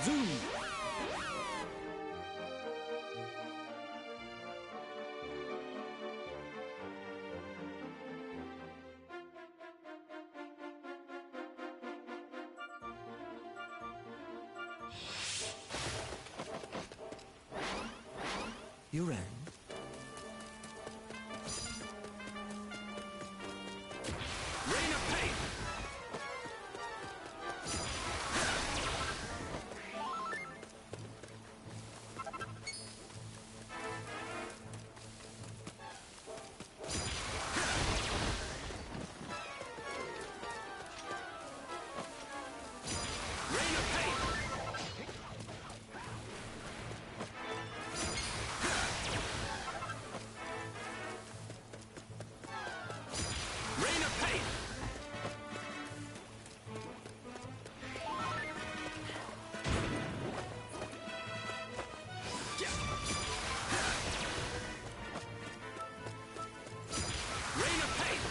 Zoom! You're in. Rain of pain! Rain of pain! Rain of pain! Rain of pain!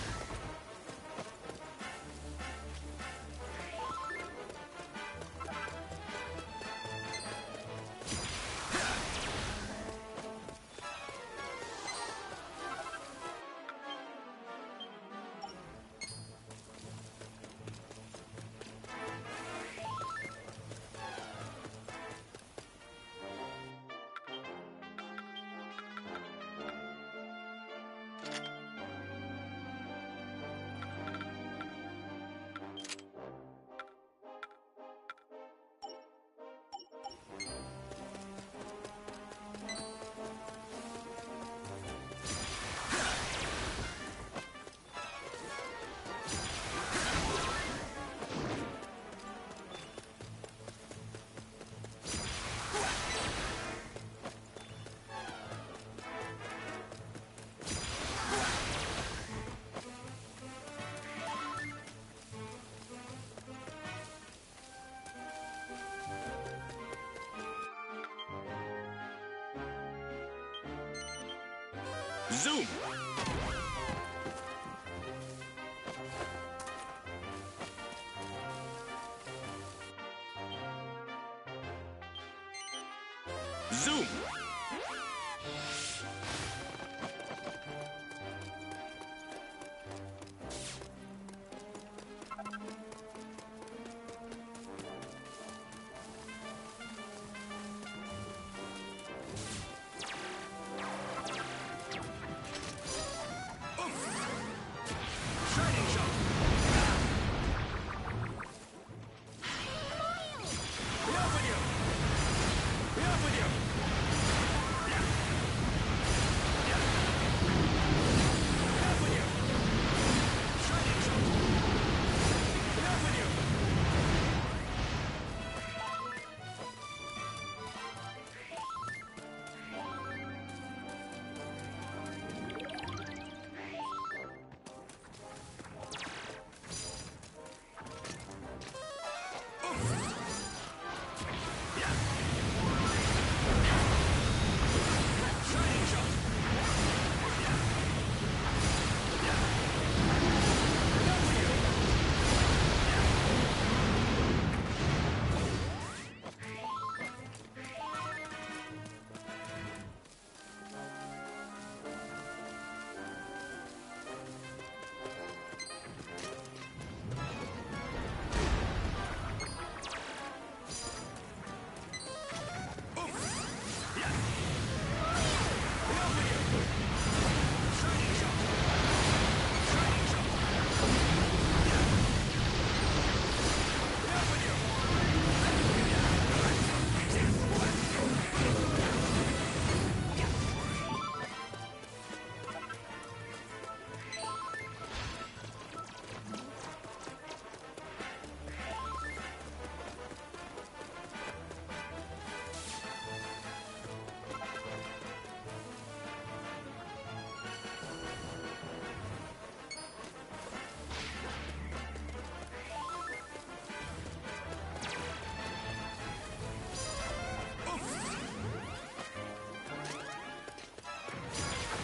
Zoom! Zoom! Shining shot! Be off with you! Be off with you! Yeah! Yeah!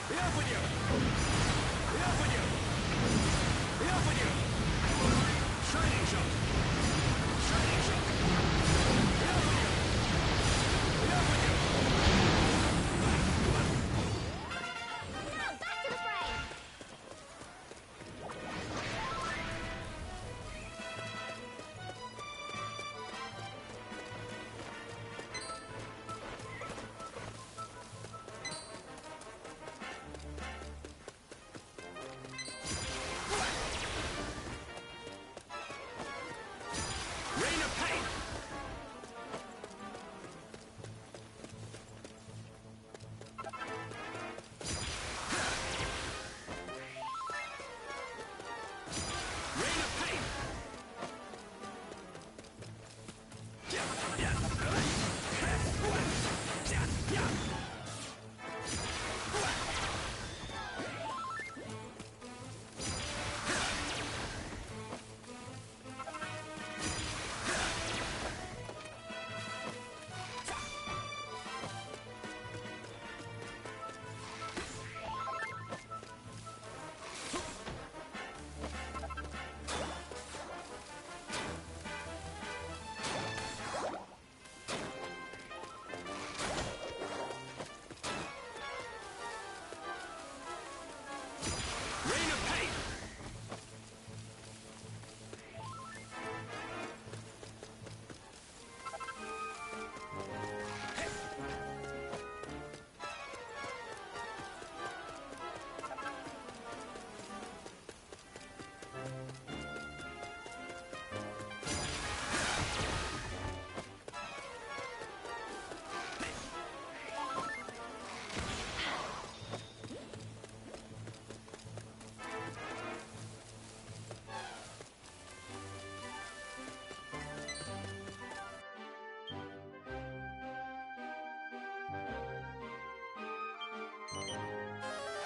Be off with you! Shining shot! Be off with you! Shining shot! Shining shot! Shining shot!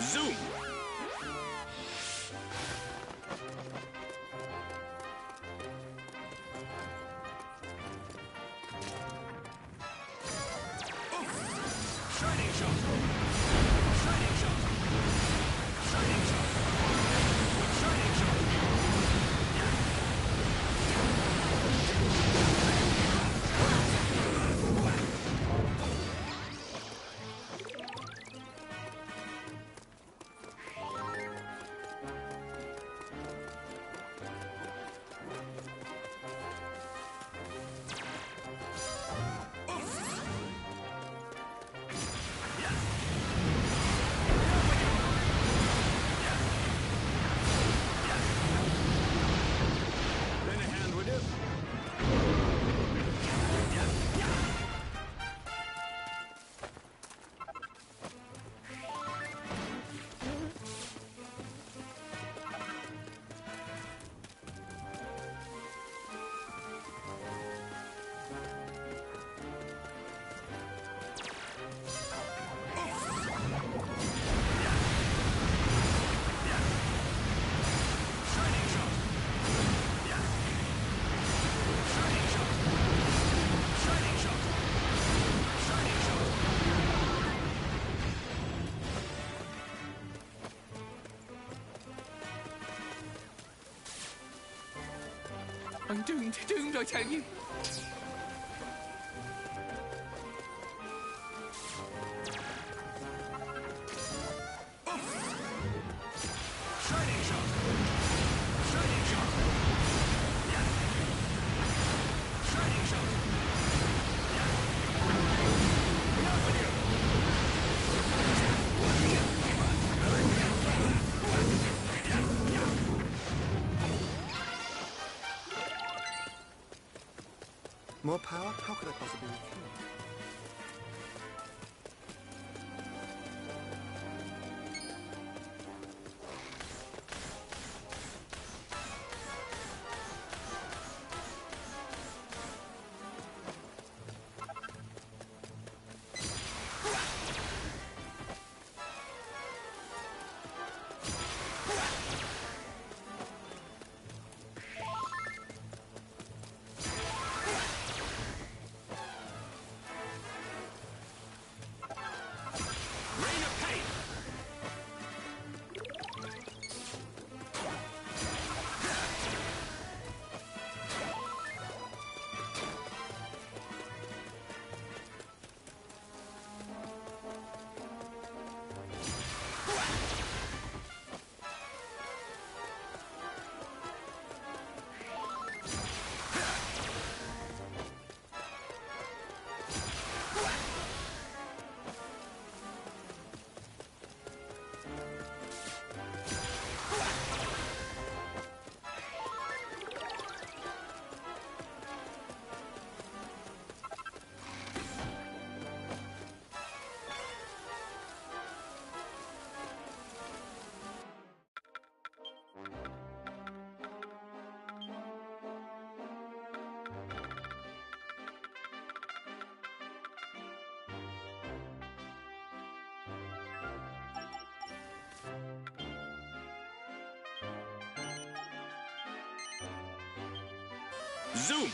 Zoom! Shining shot! Shining shot! Shining shot! Shining shot! I'm doomed, I tell you. Shining shot! Shining shot! Yeah! Shining shot! Yeah! Enough with you! More power? How could I possibly refuse? Rain of pain! Zoom!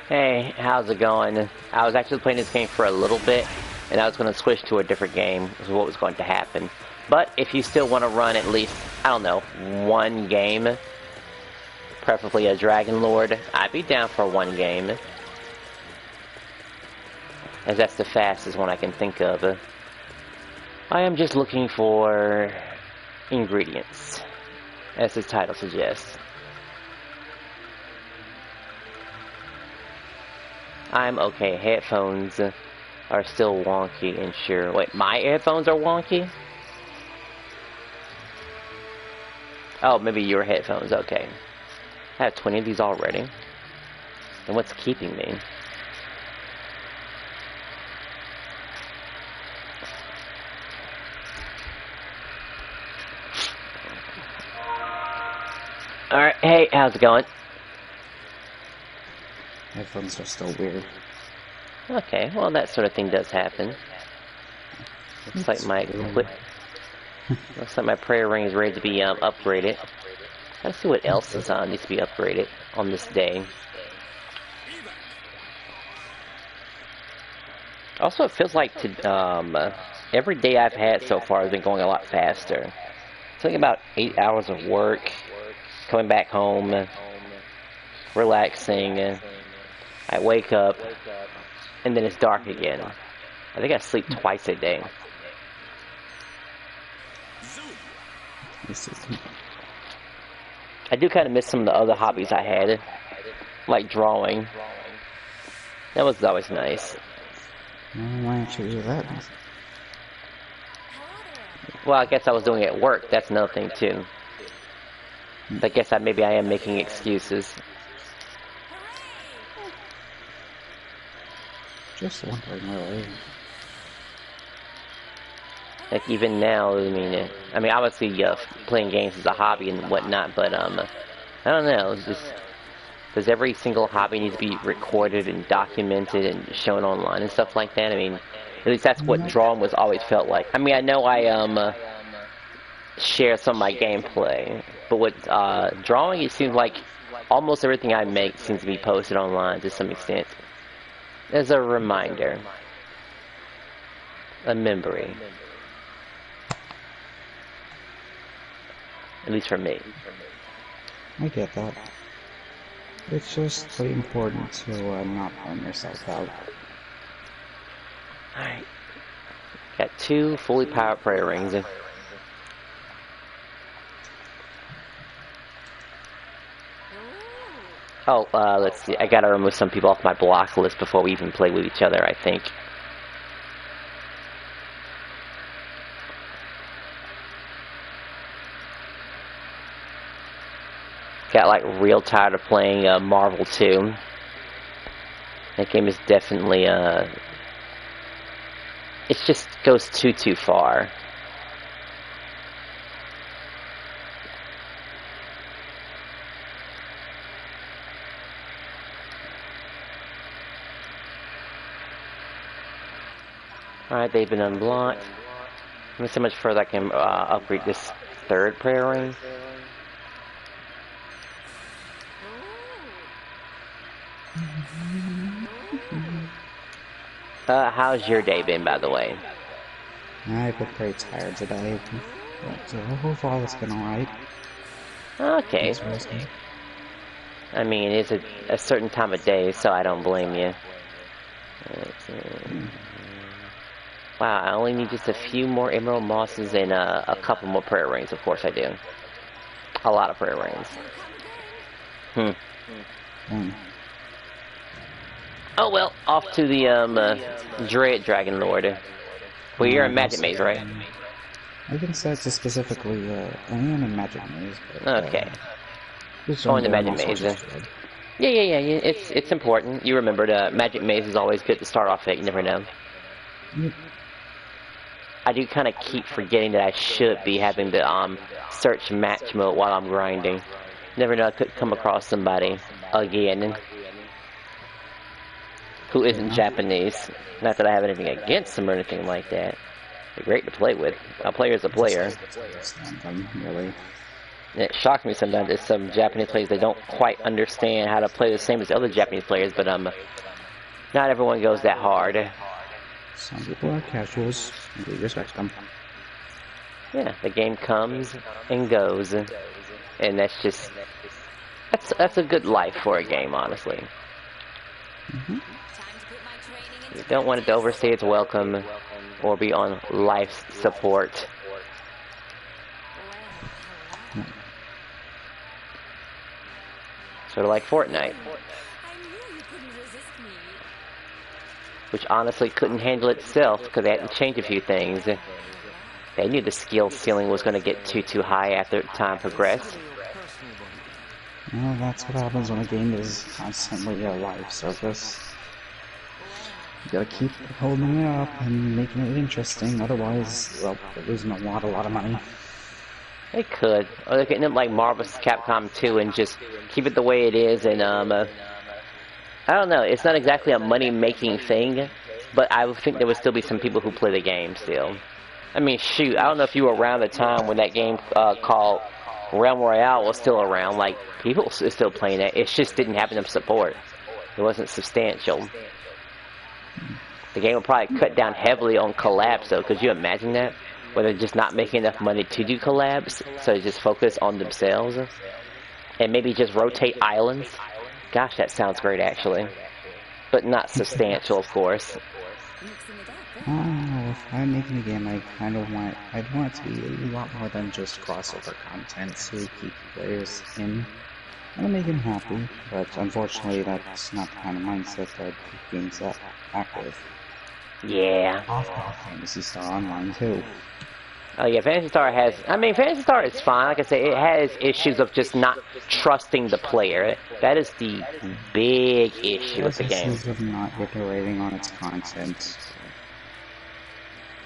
Hey, how's it going? I was actually playing this game for a little bit, and I was going to switch to a different game, is what was going to happen. But if you still want to run at least, I don't know, one game, preferably a Dragon Lord, I'd be down for one game. As that's the fastest one I can think of. I am just looking for ingredients, as the title suggests. I'm okay. Headphones are still wonky and sure. Wait, my headphones are wonky? Oh, maybe your headphones. Okay. I have 20 of these already. And what's keeping me? Alright, hey, how's it going? Headphones are still weird. Okay, well that sort of thing does happen. Looks like my looks like my prayer ring is ready to be upgraded. Let's see what else is needs to be upgraded on this day. Also, it feels like every day I've had so far has been going a lot faster. Something about 8 hours of work, coming back home, relaxing. I wake up, and then it's dark again. I think I sleep twice a day. I do kind of miss some of the other hobbies I had, like drawing. That was always nice. Why don't you do that? Well, I guess I was doing it at work. That's another thing, too. I guess maybe I am making excuses. Just wondering, really. Like, even now, I mean, obviously, playing games is a hobby and whatnot, but, I don't know, it's just, does every single hobby need to be recorded and documented and shown online and stuff like that? I mean, at least that's what drawing was always felt like. I mean, I know I, share some of my gameplay, but with, drawing, it seems like almost everything I make seems to be posted online to some extent. As a reminder. A memory. At least for me. I get that. It's just pretty important to not burn yourself out. Alright. Got 2 fully powered prayer rings. Oh, let's see. I gotta remove some people off my block list before we even play with each other, I think. Got, like, real tired of playing Marvel 2. That game is definitely, it just goes too far. Alright, they've been unblocked. Let me see how much further I can upgrade this 3rd prayer ring. How's your day been, by the way? I've been pretty tired today, but overall it's been alright. Okay. I mean, it's a certain time of day, so I don't blame you. Wow, I only need just a few more emerald mosses and a couple more prayer rings. Of course I do. A lot of prayer rings. Oh well, off to the Dread Dragon Lord. Well, you're in Magic Maze, right? I can say it's specifically, I am in Magic Maze, but, okay. Going to Magic Maze. Yeah. It's important. You remember the Magic Maze is always good to start off at. You never know. I do kind of keep forgetting that I should be having the search match mode while I'm grinding. Never know, I could come across somebody again who isn't Japanese. Not that I have anything against them or anything like that. They're great to play with. A player's a player. Really. And it shocks me sometimes that some Japanese players, they don't quite understand how to play the same as other Japanese players, but not everyone goes that hard. Some people are casuals, and we respect them. Yeah, the game comes and goes, and that's a good life for a game, honestly. Mm-hmm. You don't want it to overstay its welcome or be on life support. Sort of like Fortnite, which honestly couldn't handle itself because they had to change a few things. They knew the skill ceiling was going to get too high after time progressed. Well, that's what happens when a game is constantly a live service. You gotta keep holding it up and making it interesting, otherwise, well, they're losing a lot of money. They could. Or they could end up like Marvel's Capcom 2 and just keep it the way it is, and I don't know, it's not exactly a money-making thing, but I would think there would still be some people who play the game still. I mean, shoot, I don't know if you were around the time when that game called Realm Royale was still around. Like, people were still playing it. It just didn't have enough support. It wasn't substantial. The game would probably cut down heavily on collabs, though. Could you imagine that? Where they're just not making enough money to do collabs, so they just focus on themselves. And maybe just rotate islands. Gosh, that sounds great, actually. But not substantial, of course. Oh, if I'm making a game, I'd want it to be a lot more than just crossover content to keep players in. And make them happy, but unfortunately that's not the kind of mindset that games act with. Yeah. Fantasy Star Online too. Oh yeah, Phantasy Star has... I mean, Phantasy Star is fine. Like I say, it has issues of just not trusting the player. That is the big issue with the game. Issues of not iterating on its content.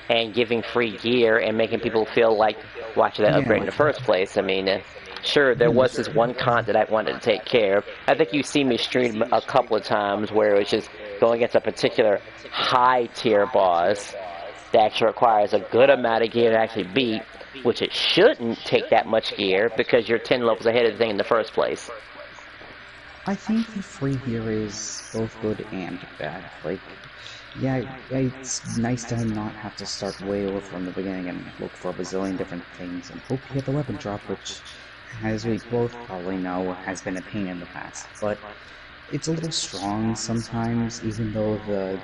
And giving free gear and making people feel like, why should I upgrade in the first place? I mean, sure, there was this one con that I wanted to take care of. I think you've seen me stream a couple of times where it was just going against a particular high-tier boss that actually requires a good amount of gear to actually beat, which it shouldn't take that much gear because you're 10 levels ahead of the thing in the first place. I think the free gear is both good and bad. Like, yeah, it's nice to not have to start way over from the beginning and look for a bazillion different things and hope you get the weapon drop, which, as we both probably know, has been a pain in the past. But it's a little strong sometimes, even though the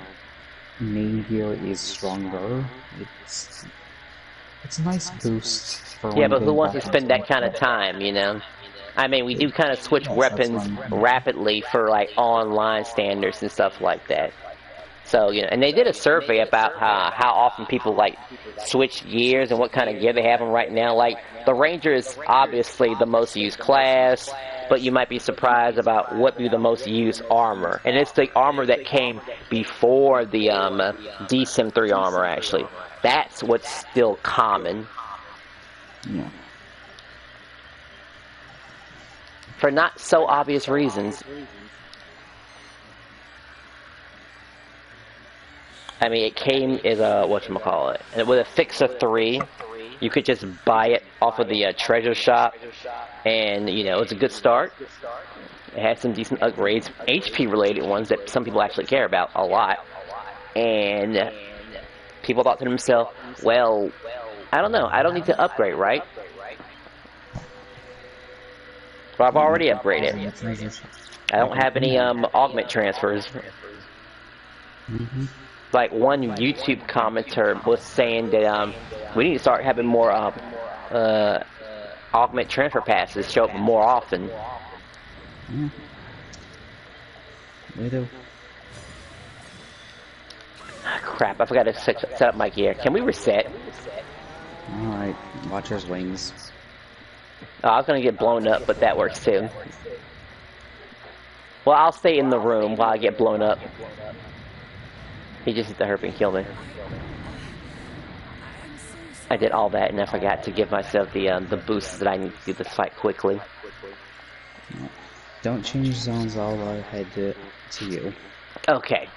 main gear is stronger. It's a nice boost for yeah, but who wants to spend that kind of time, you know? I mean, we do kind of switch weapons rapidly for, like, online standards and stuff like that. So, you know, and they did a survey about how often people, like, switch gears and what kind of gear they have them right now. Like, the Ranger is obviously the most used class, but you might be surprised about what be the most used armor. And it's the armor that came before the DSIM 3 armor, actually. That's what's still common. Yeah. For not so obvious reasons. I mean, it came as a, whatchamacallit, and with a Fixer 3, you could just buy it off of the treasure shop, and, you know, it's a good start. It had some decent upgrades, HP-related ones that some people actually care about a lot. And people thought to themselves, well, I don't know, I don't need to upgrade, right? But I've already upgraded. I don't have any augment transfers. Like, one YouTube commenter was saying that we need to start having more augment transfer passes show up more often. We do. Ah, crap, I forgot to set up my gear. Can we reset? Alright, Watcher's wings. Oh, I was gonna get blown up, but that works too. Well, I'll stay in the room while I get blown up. He just hit the herp and killed me. I did all that and I forgot to give myself the boosts that I need to do this fight quickly. Don't change zones, I'll head to you. Okay.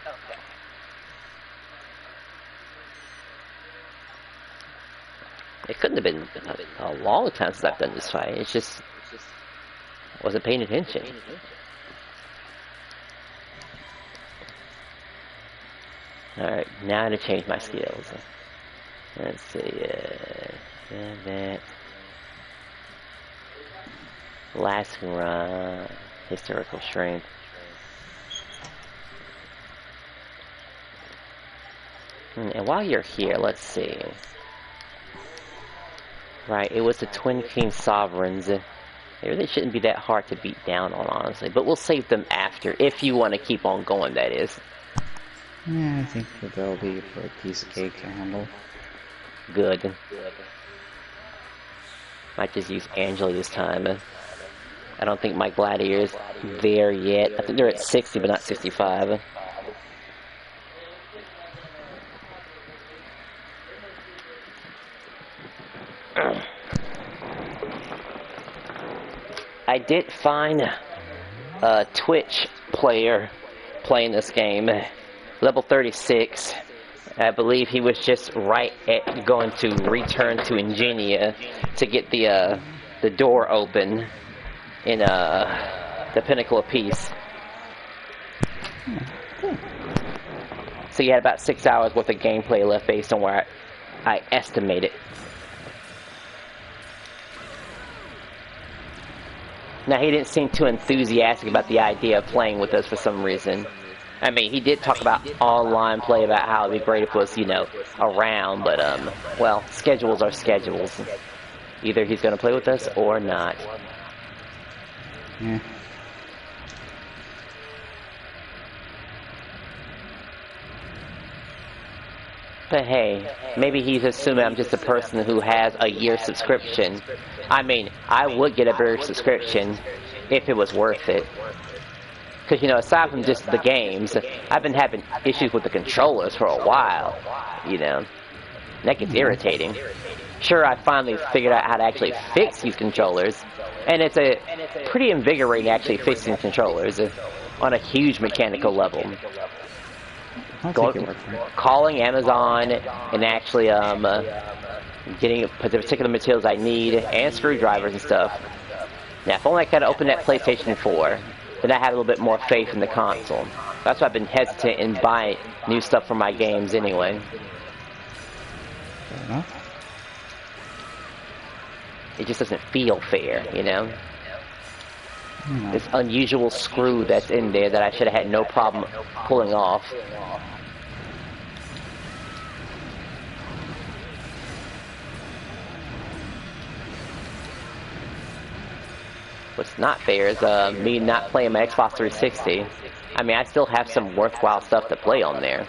It couldn't have been a long time since I've done this fight. It's just wasn't paying attention. Alright, now to change my skills. Let's see, that. Last run, historical strength. And while you're here, let's see. Right, it was the Twin King Sovereigns. They really shouldn't be that hard to beat down on, honestly. But we'll save them after, if you want to keep on going, that is. Yeah, I think that they'll be for a piece of cake to handle. Good. Might just use Angela this time. I don't think my Gladiator's there yet. I think they're at 60, but not 65. I did find a Twitch player playing this game, level 36. I believe he was just right at going to return to Ingenia to get the door open in the Pinnacle of Peace. So you had about 6 hours worth of gameplay left based on where I estimate it. Now, he didn't seem too enthusiastic about the idea of playing with us for some reason. I mean, he did talk about online play, about how it'd be great if it was, you know, around, but, well, schedules are schedules. Either he's going to play with us or not. Yeah. But hey, maybe he's assuming I'm just a person who has a year subscription. I mean, I would get a better subscription if it was worth it. Because, you know, aside from just the games, I've been having issues with the controllers for a while, you know. And that gets irritating. Sure, I finally figured out how to actually fix these controllers, and it's a pretty invigorating actually fixing controllers on a huge mechanical level. Calling Amazon and actually getting the particular materials I need and screwdrivers and stuff. Now, if only I could open that PlayStation 4, then I have a little bit more faith in the console. That's why I've been hesitant in buying new stuff for my games anyway. Fair enough. It just doesn't feel fair, you know? This unusual screw that's in there that I should have had no problem pulling off. What's not fair is me not playing my Xbox 360. I mean, I still have some worthwhile stuff to play on there.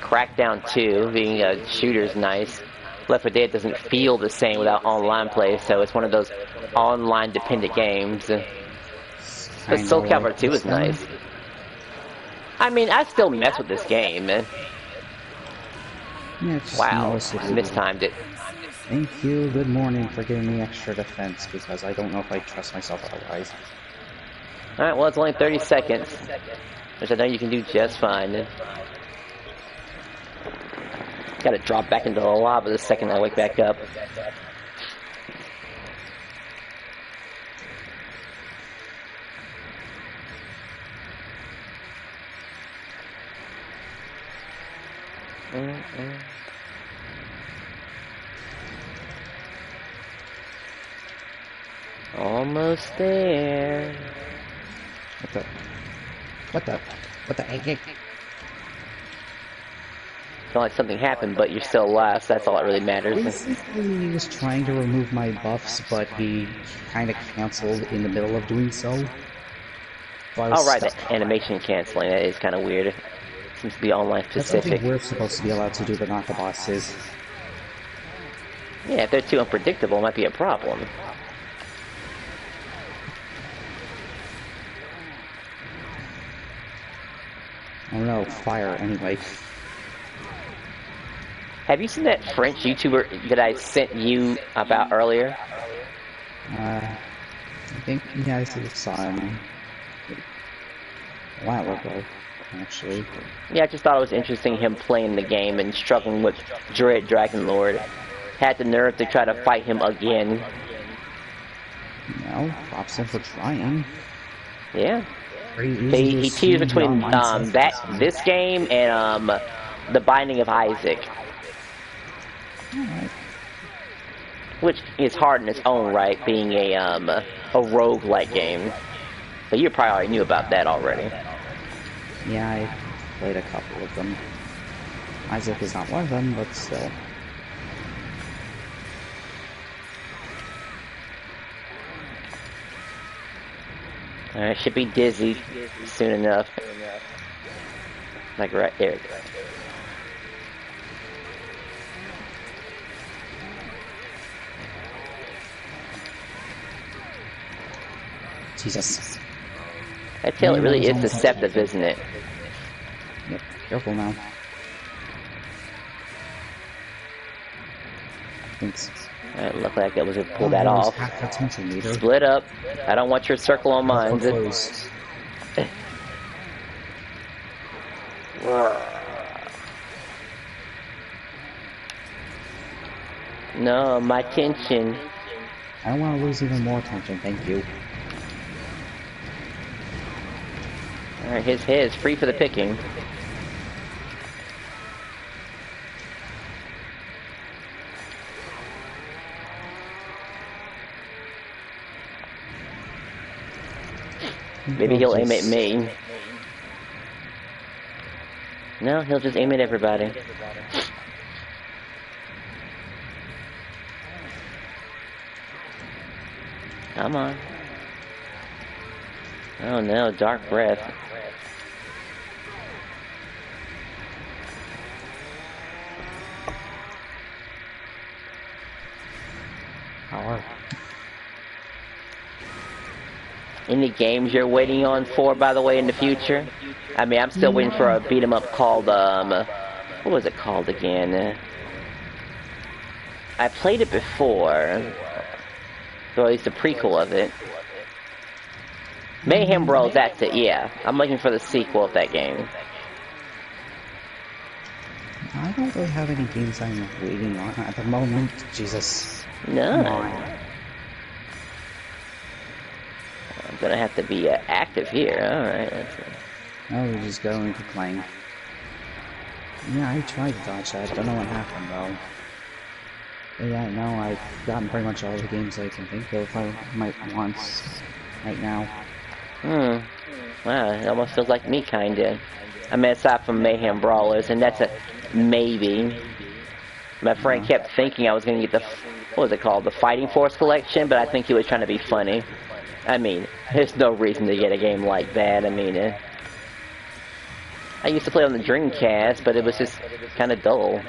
Crackdown 2, being a shooter's nice. Left 4 Dead doesn't feel the same without online play, so it's one of those online-dependent games. But Soul Calibur 2 is nice. I mean, I still mess with this game, man. Yeah, Wow, I mistimed it. Thank you, good morning, for giving me extra defense, because I don't know if I trust myself otherwise. Alright, well, it's only 30 seconds, which I know you can do just fine. Gotta drop back into the lava the second I wake back up. Almost there. What the heck? Feel like something happened, but you're still alive, so that's all that really matters. Basically, he was trying to remove my buffs, but he kind of canceled in the middle of doing so. Oh, right, that animation canceling, that is kind of weird. It seems to be online specific. That's something we're supposed to be allowed to do, but not the bosses. Yeah, if they're too unpredictable, it might be a problem. Oh no, fire anyway. Have you seen that French YouTuber that I sent you about earlier? I think you guys saw him a while ago. actually. Yeah, I just thought it was interesting him playing the game and struggling with Dread Dragonlord. Had the nerve to try to fight him again. Well, props him for trying. Yeah. Pretty easy to He see teeters between your mindset. this game and the Binding of Isaac, Alright. which is hard in its own right, being a roguelike game. But you probably already knew about that already. Yeah, I played a couple of them. Isaac is not one of them, but still. Alright, should be dizzy soon enough. Like right there. Jesus. That tail really is deceptive, isn't it? Yep, careful now. Thanks. Alright, look like that was to pull that off. Half attention meter. Split up. I don't want your circle on mine. Close. No, my tension. I don't want to lose even more attention, thank you. Alright, his head is free for the picking. Maybe he'll aim at me. No, he'll just aim at everybody. Come on. Oh no, dark breath. Power. Any games you're waiting on for, by the way, in the future? I mean, I'm still waiting for a beat 'em up called, what was it called again? I played it before. Or at least a prequel of it. Mayhem Bros, that's it, yeah. I'm looking for the sequel of that game. I don't really have any games I'm waiting on at the moment. Jesus. No. Come on. I'm gonna have to be active here. Alright, let's see. Oh, we're just going to playing. Yeah, I tried to dodge that. Don't know what happened though. But yeah, no, I've gotten pretty much all the games I can think of I might want right now. Wow, it almost feels like me, kinda. I mean, aside from Mayhem Brawlers, and that's a maybe. My friend kept thinking I was gonna get the, what was it called, the Fighting Force collection, but I think he was trying to be funny. I mean, there's no reason to get a game like that. I mean, I used to play on the Dreamcast, but it was just kind of dull.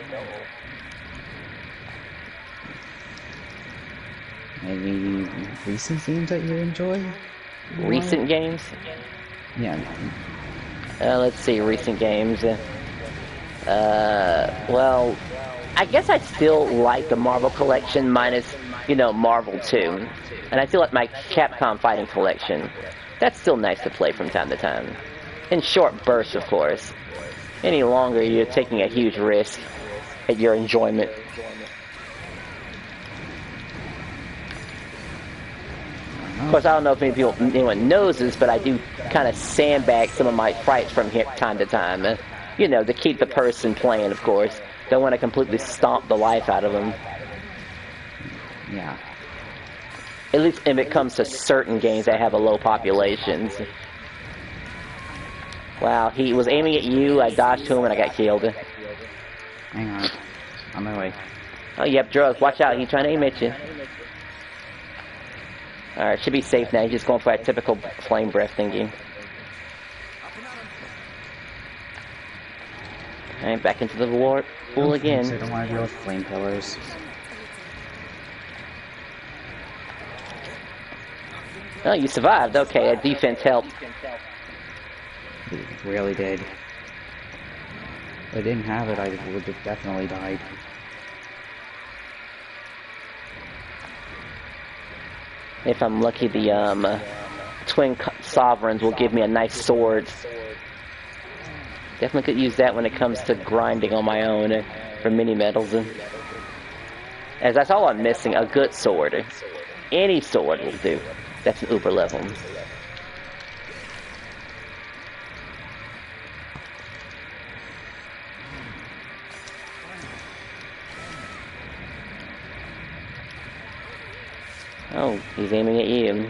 Any recent games that you enjoy? Recent games? Yeah. Let's see, recent games. Well, I guess I still like the Marvel collection minus, you know, Marvel 2. And I still like my Capcom Fighting collection. That's still nice to play from time to time. In short bursts, of course. Any longer, you're taking a huge risk at your enjoyment. Of course, I don't know if anyone knows this, but I do kind of sandbag some of my fights from here time to time. You know, to keep the person playing, of course. Don't want to completely stomp the life out of them. Yeah. At least if it comes to certain games that have a low populations. Wow, he was aiming at you, I dodged to him, and I got killed. Hang on. On my way. Oh, yep, drugs. Watch out, he's trying to aim at you. Alright, should be safe now. He's just going for that typical flame breath thingy. Alright, back into the war pool again. I don't want to deal with flame pillars. Oh, you survived. Okay, that defense helped. It really did. If I didn't have it, I would have definitely died. If I'm lucky, the twin sovereigns will give me a nice sword. Definitely could use that when it comes to grinding on my own for mini medals. As that's all I'm missing, a good sword. Any sword will do. That's an uber level. Oh, he's aiming at you.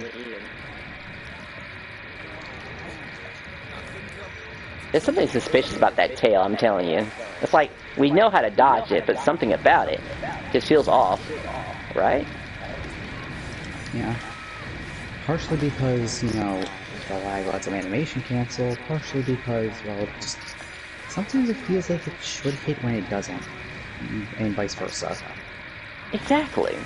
There's something suspicious about that tail, I'm telling you. It's like, we know how to dodge it, but something about it just feels off. Right? Yeah. Partially because, you know, the lag lets an animation cancel, partially because, well, just sometimes it feels like it should hit when it doesn't, and vice versa. Exactly.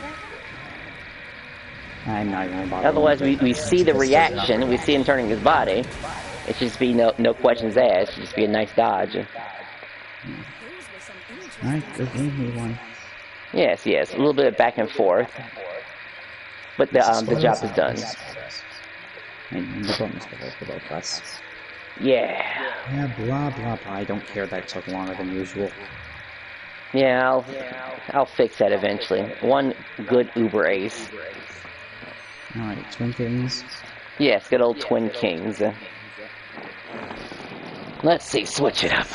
I'm not even gonna bother. Otherwise, we see the reaction, we see him turning his body. It should just be no questions asked. It should just be a nice dodge. Alright, good game, everyone. Yes, yes, a little bit of back and forth, but the job is done. And the bonus for both us. Yeah. Yeah, blah blah blah. I don't care that it took longer than usual. Yeah, I'll fix that eventually. One good Uber ace. Alright, Twin Kings. Yes, good old Twin Kings. Let's see, switch it up.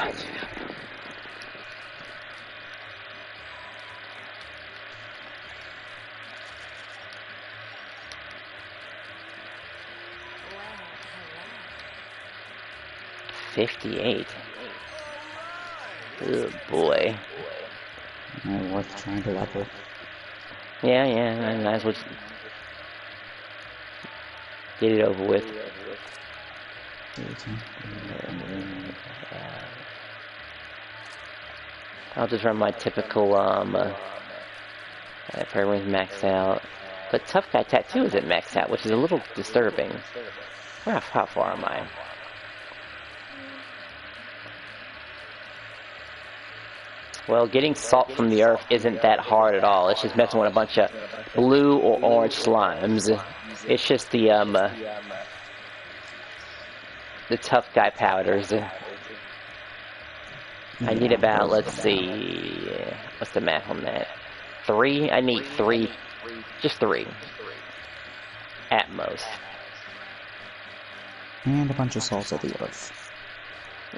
$58. Oh boy. Not worth trying to level. Yeah, I might as well just get it over with. I'll just run my typical, if everyone's maxed out. But Tough Guy Tattoo isn't maxed out, which is a little disturbing. How far am I? Well, getting salt from the earth isn't that hard at all. It's just messing with a bunch of blue or orange slimes. It's just the Tough Guy powders. I need about, let's see, what's the math on that? 3? I need 3, just 3, at most. And a bunch of salts of the earth.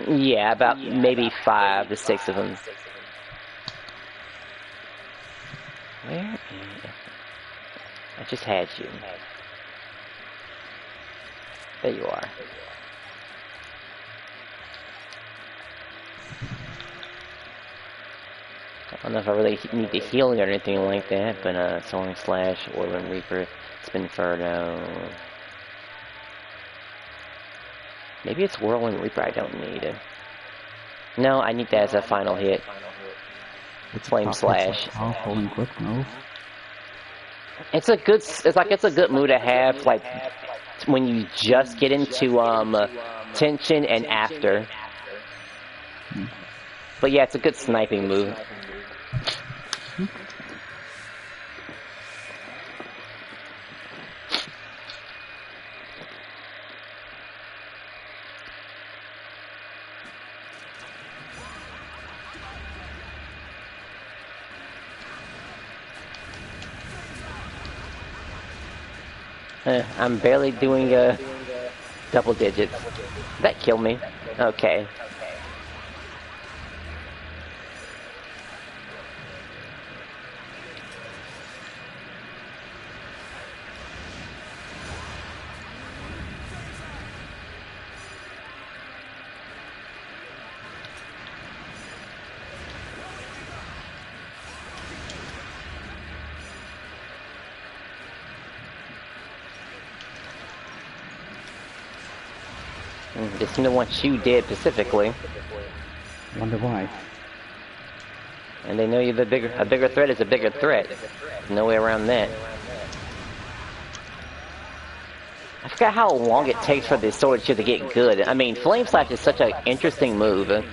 Yeah, about maybe 5 to 6 of them. Where is... I just had you. There you are. I don't know if I really need the healing or anything like that, but Soaring Slash, Whirling Reaper, Spin Inferno. Maybe it's Whirling Reaper I don't need. No, I need that as a final hit. Flame Slash. Powerful and quick move. It's a good move to have, like, when you just get into tension and after. But yeah, it's a good sniping move. I'm barely doing double digits. That killed me. Okay. They seem to want you dead specifically. Wonder why. And they know you're a bigger threat is a bigger threat. No way around that. I forgot how long it takes for this sword to get good. I mean, Flame Slash is such an interesting move. Look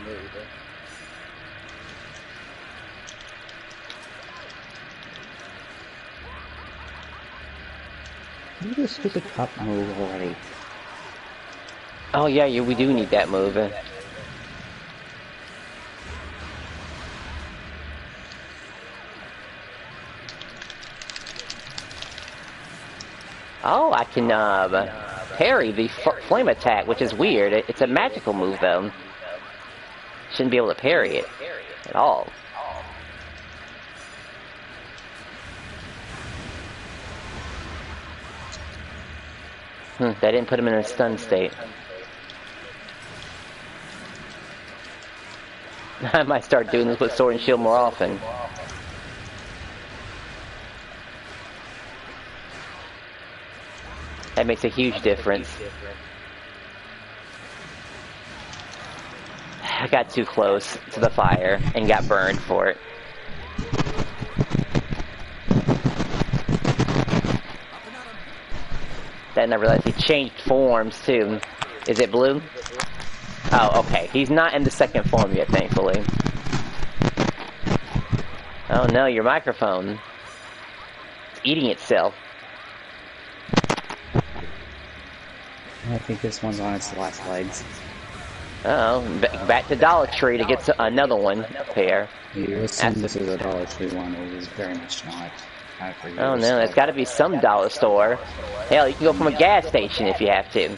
at this stupid cup move already. Oh yeah, we do need that move. Oh, I can parry the flame attack, which is weird. It's a magical move, though. Shouldn't be able to parry it at all. That didn't put him in a stun state. I might start doing this with Sword and Shield more often. That makes a huge difference. I got too close to the fire and got burned for it. Then I realized he changed forms too. Is it blue? Oh, okay. He's not in the second form yet, thankfully. Oh no, your microphone. It's eating itself. I think this one's on its last legs. Uh oh, back to Dollar Tree to get another one pair. You assume this is a Dollar Tree one, it is very much not. Oh no, there's got to be some dollar store. Hell, you can go from a gas station if you have to.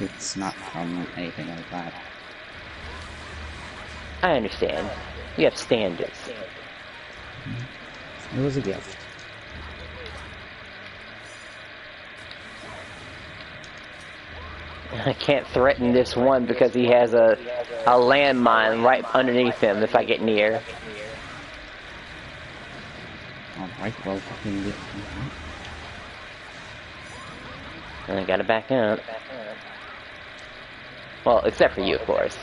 It's not from anything like that. I understand. We have standards. It was a gift. I can't threaten this one because he has a landmine right underneath him if I get near. Alright, well, I gotta back up. Well, except for you, of course.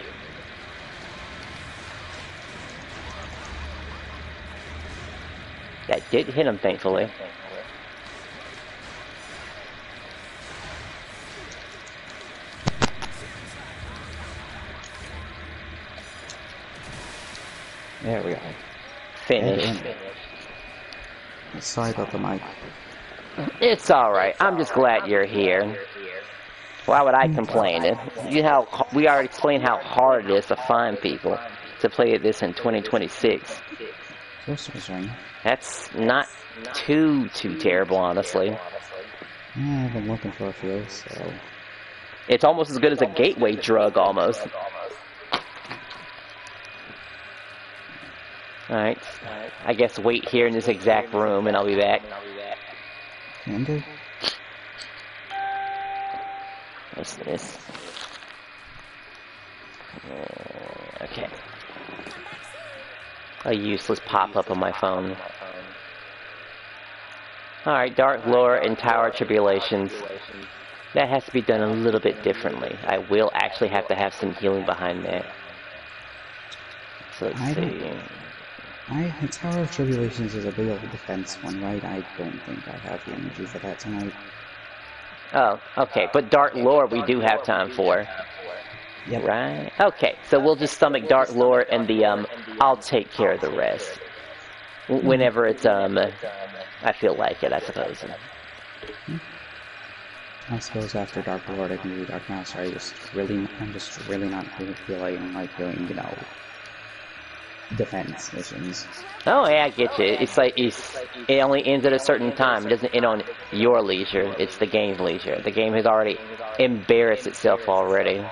That did hit him, thankfully. there we go. Finished. Sorry about the mic. It's alright. I'm just glad you're here. Why would I complain? You know, we already explained how hard it is to find people to play this in 2026. That's not too terrible, honestly. Yeah, I've been looking for a few, so... It's almost as good as a gateway drug, almost. Alright. I guess wait here in this exact room and I'll be back. Can do. What's this? Okay. A useless pop-up on my phone. Alright, Dark Lore and Tower Tribulations. That has to be done a little bit differently. I will actually have to have some healing behind that. So let's see. Tower of Tribulations is a big old defense one, right? I don't think I have the energy for that tonight. Oh, okay. But Dark Lore we do have time for. Yep. Right? Okay, so we'll just stomach Dark Lore and the, I'll take care of the rest. Whenever it's, I feel like it, I suppose. I suppose after Dark Lord I can do Dark Master. I'm just really not feeling like doing, you know, defense missions. Oh yeah, I get you. It's like it only ends at a certain time. It doesn't end on your leisure. It's the game's leisure. The game has already embarrassed itself already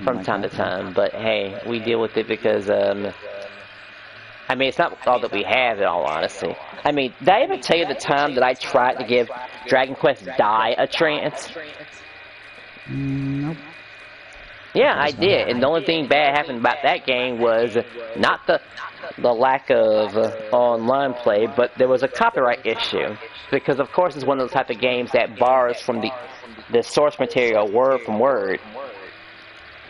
from time to time. But hey, we deal with it because I mean, it's not all that we have, in all honesty. I mean, did I ever tell you the time that I tried to give Dragon Quest Die a chance? Nope. Yeah, I did, and the only thing bad happened about that game was not the lack of online play, but there was a copyright issue. Because, of course, it's one of those type of games that borrows from the source material word from word.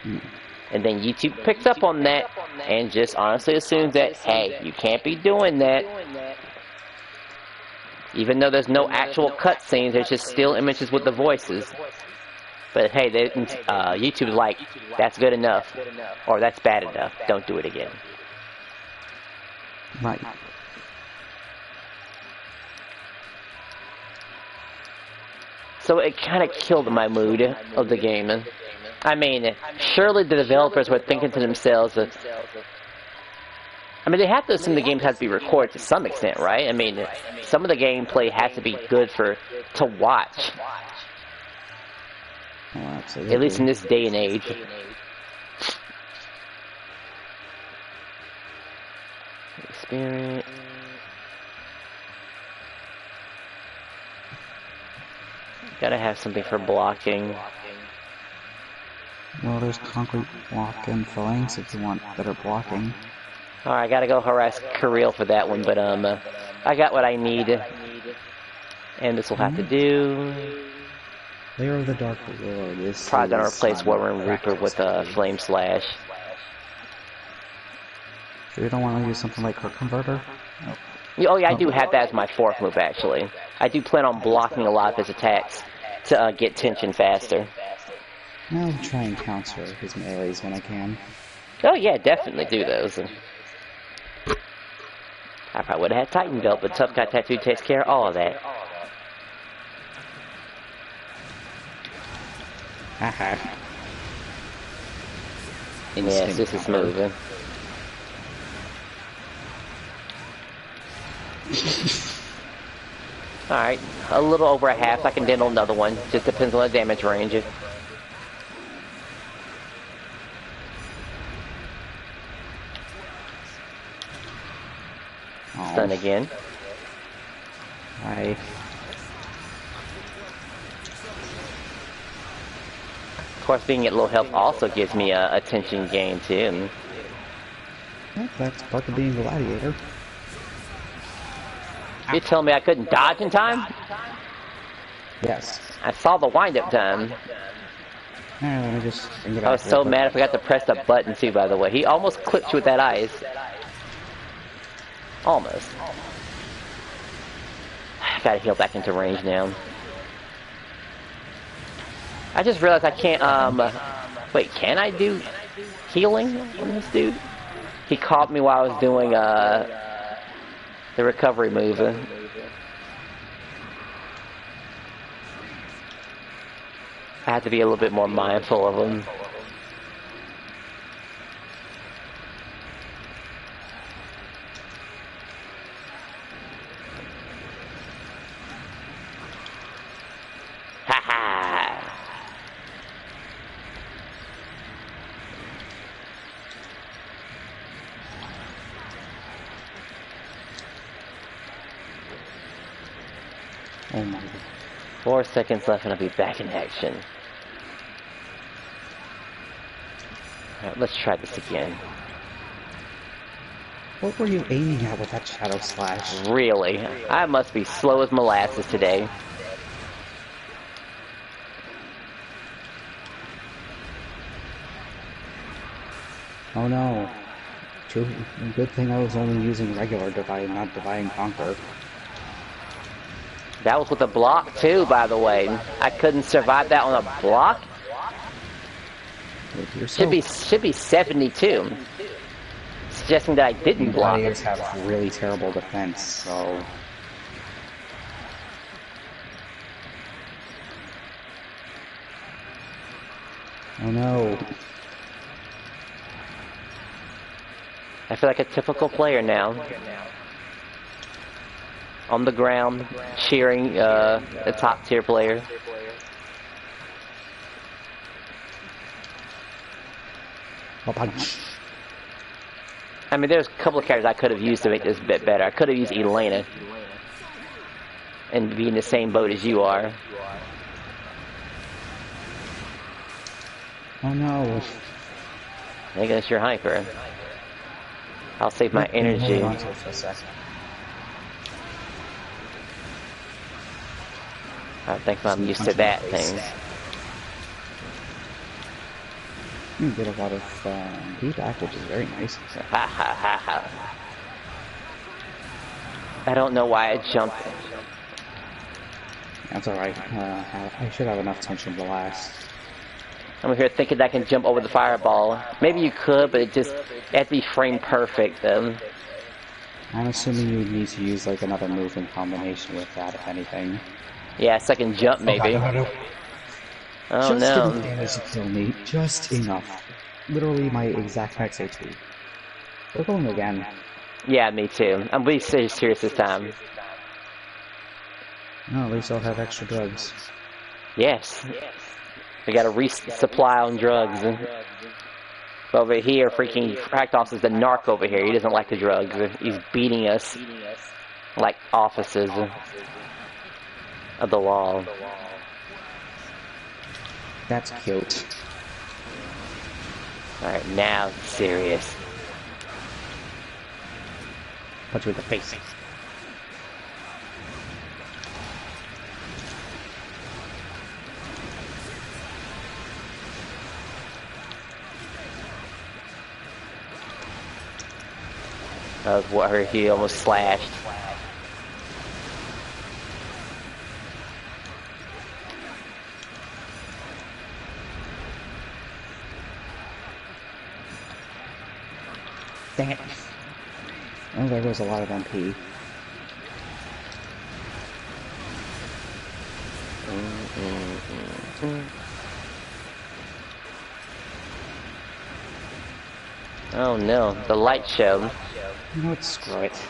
And then YouTube picks up on that and just honestly assumes that, hey, you can't be doing that. Even though there's no actual cutscenes, there's just still images with the voices. But hey, YouTube's like, that's good enough, or that's bad enough, don't do it again. Right. So it kind of killed my mood of the game. I mean, surely the developers were thinking to themselves, I mean, they have to assume the game has to be recorded to some extent, right? I mean, some of the gameplay has to be good to watch. Oh, absolutely. At least in this day and age. Experience. Gotta have something for blocking. Well, there's concrete block and phalanx if you want better blocking. Alright, I gotta go harass Kirill for that one, but I got what I need. And this will have to do. Lair of the Dark Lord. This Probably gonna is replace Warren Reaper with a Flame Slash. So you don't want to use something like Hook Converter? Nope. Oh yeah, I do have that as my fourth move actually. I do plan on blocking a lot of his attacks to get tension faster. I'll try and counter his melees when I can. Oh yeah, definitely do those. I probably would have had Titan Belt, but Tough Guy Tattoo takes care of all of that. Haha. Yes, this is moving. Alright, a little over a half. I can handle another one. Just depends on the damage range. Stun again. Hi. Of course, being at low health also gives me a tension gain too. Well, that's part of being a gladiator. You telling me I couldn't dodge in time? Yes. I saw the wind-up time. Let me just bring it I was back so real quick. mad I forgot to press the button too, by the way. He almost clipped you with that ice. Almost. I gotta heal back into range now. I just realized I can't, wait, can I do healing on this dude? He caught me while I was doing, the recovery move. I have to be a little bit more mindful of him. Haha! Oh my god. 4 seconds left and I'll be back in action. Alright, let's try this again. What were you aiming at with that Shadow Slash? Really? I must be slow as molasses today. Oh no. Good thing I was only using regular Divide, not Divide and Conquer. That was with a block too, by the way. I couldn't survive that on a block. Should be 72. Suggesting that I didn't block. Gladiators have really terrible defense, so... Oh no. I feel like a typical player now. On the ground, cheering a top tier player. A punch. I mean, there's a couple of characters I could have used to make this a bit better. I could have used Elena. And be in the same boat as you are. Oh no. I think that's your hyper. I'll save my energy. Hold on to it for a second. I think I'm used to that thing. You get a lot of feedback, which is very nice. Ha ha ha ha. I don't know why I jumped. That's alright. I should have enough tension to last. I'm over here thinking that I can jump over the fireball. Maybe you could, but it has to be frame perfect. I'm assuming you would need to use like another move in combination with that, if anything. Yeah, second jump maybe. Oh Just no. enough damage to kill me. Just enough. Literally my exact max HP. We're going again. Yeah, me too. I'm being serious this time. No, at least I'll have extra drugs. Yes. We gotta resupply on drugs. But over here, freaking Fractos is the narc over here. He doesn't like the drugs. He's beating us like officers of the law. That's cute. Alright, now it's serious. Punch you in the face. That was what he almost slashed. Dang it. Oh, there goes a lot of MP. Oh no, the light show. You know what? Screw it.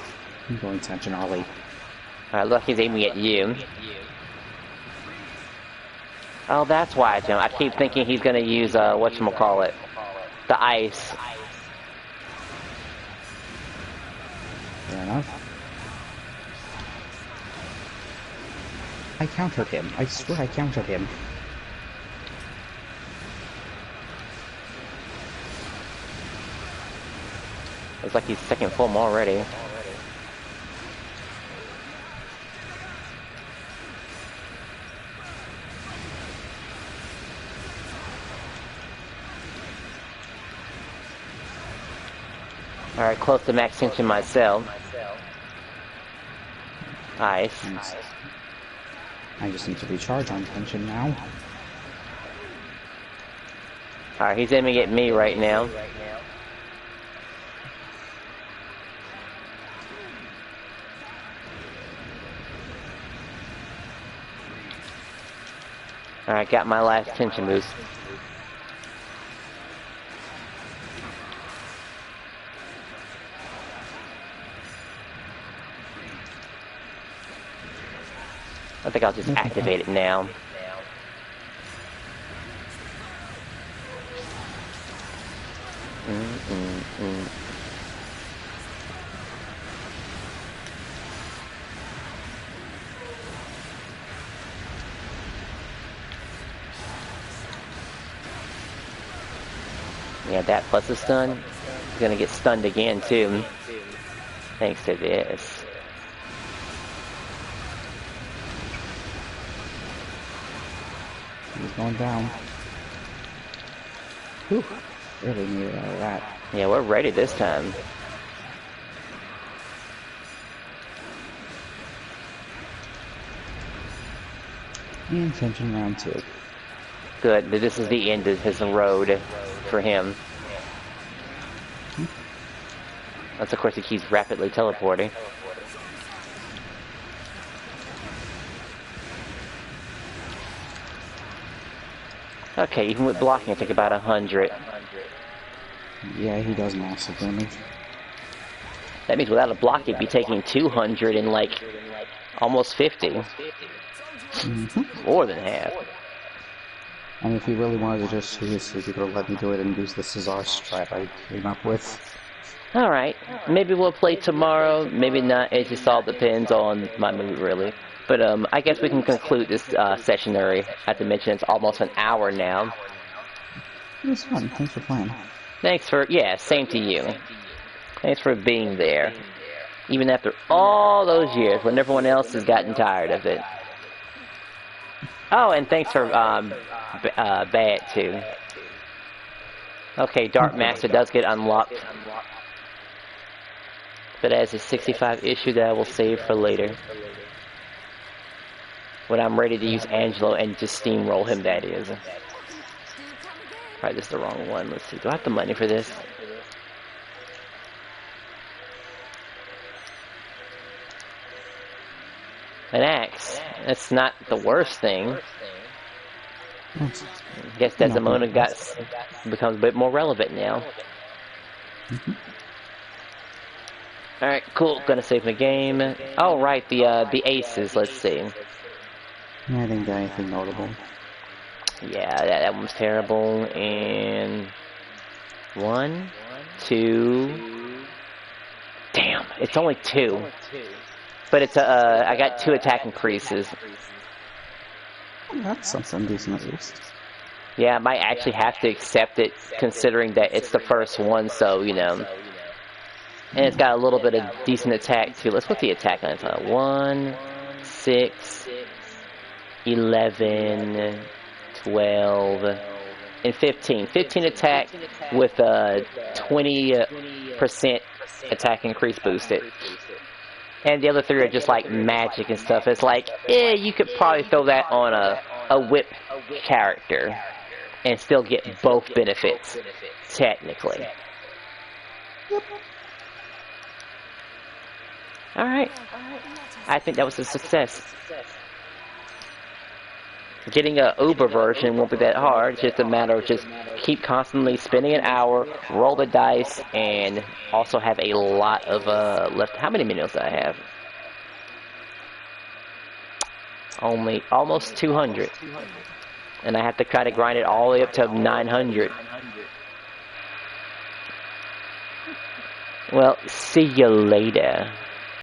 I'm going Tension Ollie. Alright, look, he's aiming at you. Oh, that's why I keep thinking he's gonna use, whatchamacallit, the ice. Fair enough. I countered him. I swear I countered him. Looks like he's second form already. Alright, close to max tension myself. Nice. I just need to recharge on tension now. Alright, he's aiming at me right now. Alright, got my last tension boost. I think I'll just activate it now. Yeah, that plus a stun. He's gonna get stunned again too. Thanks to this. He's going down. Whew. Really needed all of that. Yeah, we're ready this time. And tension round 2. Good, but this is the end of his road for him. That's of course he keeps rapidly teleporting. Okay, even with blocking I take about 100. Yeah, he does massive damage. That means without a block he'd be taking 200 and like almost 50. More than half. And if he really wanted to just seriously, he could have let me do it and use the Cesar strat I came up with. Alright, maybe we'll play tomorrow, maybe not, it just all depends on my mood really. But I guess we can conclude this session there. I have to mention it's almost an hour now. It was fun, thanks for playing. Thanks for, yeah, same to you. Thanks for being there. Even after all those years when everyone else has gotten tired of it. Oh, and thanks for Bat too. Okay, Dark Master does get unlocked. But as a 65 issue that I will save for later. When I'm ready to use Angelo and just steamroll him, that is. Alright, this is the wrong one. Let's see. Do I have the money for this? An axe. That's not the worst thing. I guess Desdemona becomes a bit more relevant now. Alright, cool. Gonna save my game. Oh, right, the aces. Let's see. Yeah, I think anything notable. Yeah, that one's terrible. And 1, 2. Damn, it's only 2. But it's I got 2 attack increases. That's something decent at least. Yeah, I might actually have to accept it, considering that it's the first one. So you know, and it's got a little bit of decent attack too. Let's put the attack on it. 1, 6, 11, 12, and 15. 15 attack with a 20% attack increase boosted. And the other 3 are just like magic and stuff. It's like, you could probably throw that on a whip character and still get both benefits, technically. Alright. I think that was a success. Getting a Uber version won't be that hard. It's just a matter of just keep constantly spending an hour, roll the dice, and also have a lot of left. How many minutes do I have? Only almost 200. And I have to kind of grind it all the way up to 900. Well, see you later.